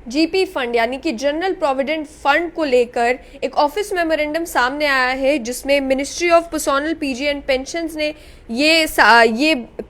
GP fund यानी कि general provident fund को लेकर एक ऑफिस मेमोरेंडम सामने आया है जिसमें ministry of personal PG and pensions ने ये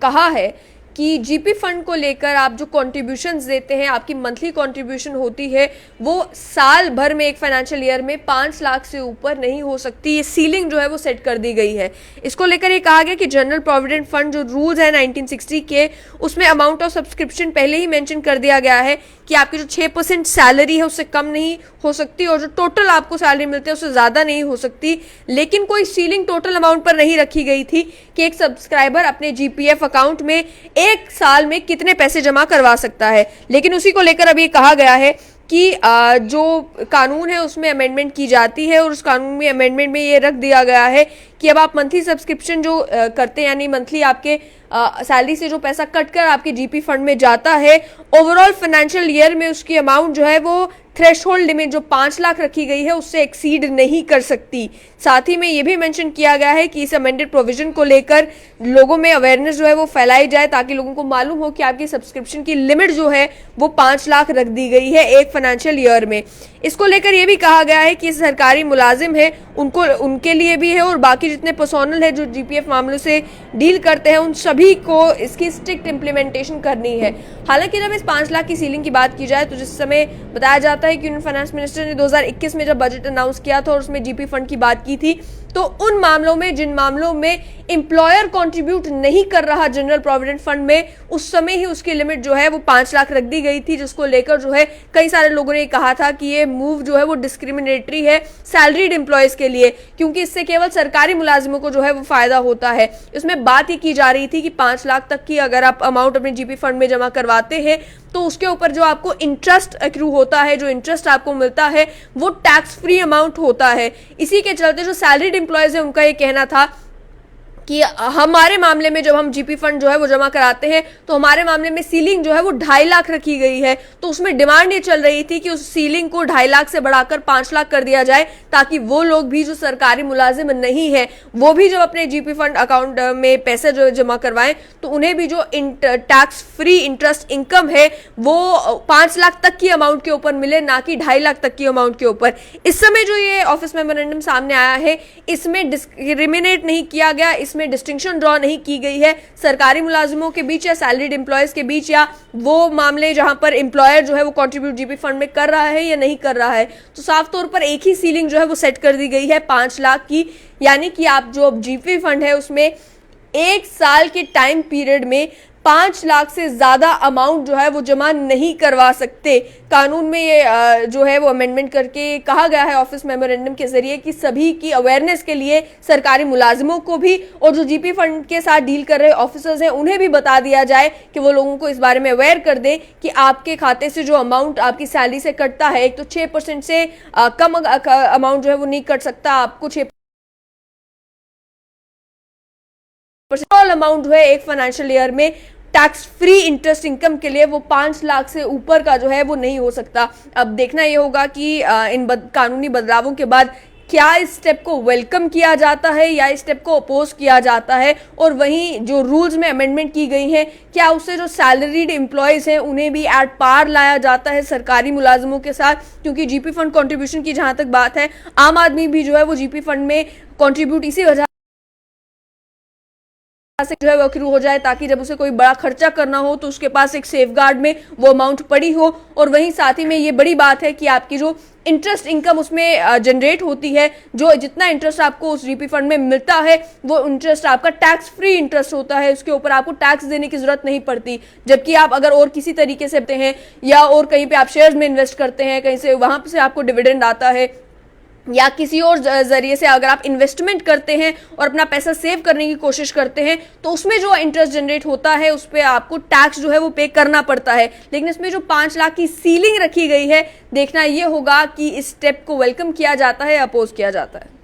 कहा है कि जीपी फंड को लेकर आप जो कॉन्ट्रीब्यूशंस देते हैं, आपकी मंथली कॉन्ट्रीब्यूशन होती है वो साल भर में एक फाइनेंशियल ईयर में 5 लाख से ऊपर नहीं हो सकती। ये सीलिंग जो है वो सेट कर दी गई है। इसको लेकर ये कहा गया कि जनरल प्रोविडेंट फंड जो रूल्स है 1960 के, उसमें अमाउंट ऑफ सब्सक्रिप्शन पहले ही मेंशन कर दिया गया है कि आपकी जो 6% सैलरी है उससे कम नहीं हो सकती और जो टोटल आपको सैलरी मिलती है उससे ज़्यादा नहीं हो सकती। लेकिन कोई सीलिंग टोटल अमाउंट पर नहीं रखी गई थी कि एक सब्सक्राइबर अपने जीपीएफ अकाउंट में एक साल में कितने पैसे जमा करवा सकता है। लेकिन उसी को लेकर अब ये कहा गया है कि जो कानून है उसमें अमेंडमेंट की जाती है और उस कानून में अमेंडमेंट में ये रख दिया गया है कि अब आप मंथली सब्सक्रिप्शन जो करते हैं, यानी मंथली आपके सैलरी से जो पैसा कट कर आपके जीपी फंड में जाता है, ओवरऑल फाइनेंशियल ईयर में उसकी अमाउंट जो है वो थ्रेशहोल्ड लिमिट जो 5 लाख रखी गई है उससे एक्सीड नहीं कर सकती। साथ ही में ये भी मेंशन किया गया है कि इस अमेंडेड प्रोविजन को लेकर लोगों में अवेयरनेस जो है वो फैलाई जाए ताकि लोगों को मालूम हो कि आपकी सब्सक्रिप्शन की लिमिट जो है वो 5 लाख रख दी गई है एक फाइनेंशियल ईयर में। इसको लेकर ये भी कहा गया है कि सरकारी मुलाजिम है उनके लिए भी है और बाकी जितने पर्सोनल है जो जीपीएफ मामलों से डील करते हैं उन सभी को इसकी स्ट्रिक्ट इम्प्लीमेंटेशन करनी है। हालांकि जब इस 5 लाख की सीलिंग की बात की जाए तो जिस समय बताया जाता है कि यूनियन फाइनेंस मिनिस्टर ने 2021 में जब बजट अनाउंस किया था और उसमें जीपी फंड की बात की थी, तो उन मामलों में जिन मामलों में एम्प्लॉयर कंट्रीब्यूट नहीं कर रहा जनरल प्रोविडेंट फंड में, उस समय ही उसकी लिमिट जो है वो 5 लाख रख दी गई थी, जिसको लेकर जो है कई सारे लोगों ने कहा था कि ये मूव जो है वो डिस्क्रिमिनेटरी है सैलरीड एम्प्लॉयज के लिए, क्योंकि इससे केवल सरकारी मुलाजिमों को जो है वो फायदा होता है। इसमें बात ये की जा रही थी कि 5 लाख तक की अगर आप अमाउंट अपने जीपी फंड में जमा करवाते हैं तो उसके ऊपर जो आपको इंटरेस्ट एक्रू होता है, जो इंटरेस्ट आपको मिलता है वो टैक्स फ्री अमाउंट होता है। इसी के चलते जो सैलरीड एम्प्लॉयज है उनका ये कहना था कि हमारे मामले में जब हम जीपी फंड जो है वो जमा कराते हैं तो हमारे मामले में सीलिंग जो है वो 2.5 लाख रखी गई है, तो उसमें डिमांड ये चल रही थी कि उस सीलिंग को 2.5 लाख से बढ़ाकर 5 लाख कर दिया जाए ताकि वो लोग भी जो सरकारी मुलाजिम नहीं है वो भी जब अपने जीपी फंड अकाउंट में पैसे जो जमा करवाएं तो उन्हें भी जो टैक्स फ्री इंटरेस्ट इनकम है वो 5 लाख तक की अमाउंट के ऊपर मिले, ना कि 2.5 लाख तक की अमाउंट के ऊपर। इस समय जो ये ऑफिस मेमोरेंडम सामने आया है इसमें डिस्क्रिमिनेट नहीं किया गया, इसमें डिस्टिंक्शन ड्रॉ नहीं की गई है सरकारी मुलाजिमों के बीच या सैलरीड एम्प्लॉयज के बीच, या वो मामले जहां पर एम्प्लॉयर जो है वो कंट्रीब्यूट जीपी फंड में कर रहा है या नहीं कर रहा है। तो साफ तौर पर एक ही सीलिंग जो है वो सेट कर दी गई है 5 लाख की, यानी कि आप जो जीपी फंड है उसमें एक साल के टाइम पीरियड में 5 लाख से ज्यादा अमाउंट जो है वो जमा नहीं करवा सकते। कानून में ये जो है वो अमेंडमेंट करके कहा गया है ऑफिस मेमोरेंडम के जरिए कि सभी की अवेयरनेस के लिए सरकारी मुलाजिमों को भी और जो जीपी फंड के साथ डील कर रहे ऑफिसर्स हैं उन्हें भी बता दिया जाए कि वो लोगों को इस बारे में अवेयर कर दे कि आपके खाते से जो अमाउंट आपकी सैलरी से कटता है, एक तो 6% से कम अमाउंट जो है वो नहीं कट सकता, आपको 6% अमाउंट जो है एक फाइनेंशियल ईयर में टैक्स फ्री इंटरेस्ट इनकम के लिए वो 5 लाख से ऊपर का जो है वो नहीं हो सकता। अब देखना ये होगा कि इन कानूनी बदलावों के बाद क्या इस स्टेप को वेलकम किया जाता है या इस स्टेप को अपोज किया जाता है, और वहीं जो रूल्स में अमेंडमेंट की गई है क्या उससे जो सैलरीड एम्प्लॉयज हैं उन्हें भी एट पार लाया जाता है सरकारी मुलाजिमों के साथ। क्योंकि जीपी फंड कंट्रीब्यूशन की जहां तक बात है, आम आदमी भी जो है वो जीपी फंड में कंट्रीब्यूट इसी वजह से जो है वो शुरू हो जाए ताकि जब उसे कोई बड़ा खर्चा करना हो तो उसके पास एक सेफगार्ड में वो अमाउंट पड़ी हो। और वहीं साथ ही में ये बड़ी बात है कि आपकी जो इंटरेस्ट इनकम उसमें जनरेट होती है, जो जितना इंटरेस्ट आपको उस जीपी फंड में मिलता है वो इंटरेस्ट आपका टैक्स फ्री इंटरेस्ट होता है, उसके ऊपर आपको टैक्स देने की जरूरत नहीं पड़ती। जबकि आप अगर और किसी तरीके से हैं या और कहीं पे आप शेयर्स में इन्वेस्ट करते हैं, कहीं से वहां से आपको डिविडेंड आता है या किसी और जरिए से अगर आप इन्वेस्टमेंट करते हैं और अपना पैसा सेव करने की कोशिश करते हैं तो उसमें जो इंटरेस्ट जनरेट होता है उस पर आपको टैक्स जो है वो पे करना पड़ता है। लेकिन इसमें जो 5 लाख की सीलिंग रखी गई है, देखना ये होगा कि इस स्टेप को वेलकम किया जाता है या अपोज किया जाता है।